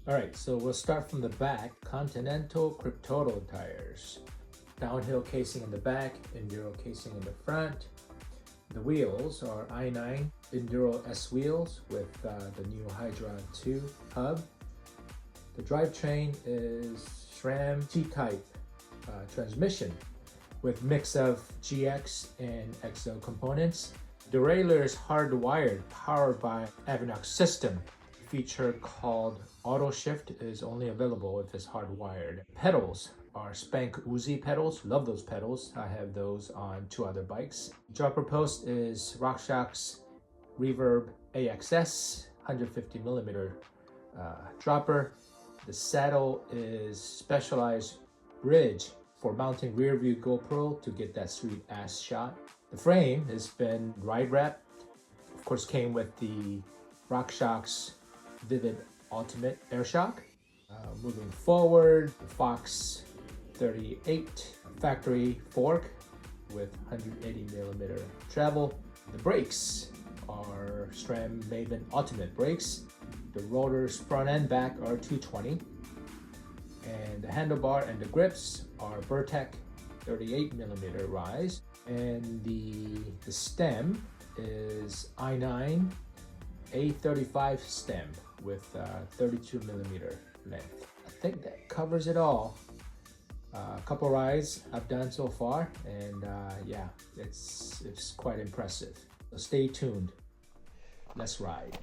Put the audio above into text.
Alright, so we'll start from the back. Continental Cryptoto tires. Downhill casing in the back, Enduro casing in the front. The wheels are i9 Enduro S wheels with the new Hydra 2 hub. The drivetrain is SRAM T-type transmission with mix of GX and XO components. Derailleur is hardwired, powered by Avinox system. Feature called Auto Shift is only available if it's hardwired. Pedals are Spank Uzi pedals. Love those pedals. I have those on 2 other bikes. Dropper post is RockShox Reverb AXS 150mm dropper. The saddle is specialized bridge for mounting rear view GoPro to get that sweet ass shot. The frame has been ride wrapped. Of course, came with the RockShox Vivid Ultimate Air Shock. Moving forward, the Fox 38 factory fork with 180mm travel. The brakes are SRAM Maven Ultimate brakes. The rotors front and back are 220. And the handlebar and the grips are Bertec 38mm rise. And the stem is i9 A35 stem with 32mm length. I think that covers it all. A couple rides I've done so far, and yeah, it's quite impressive. So stay tuned. Let's ride.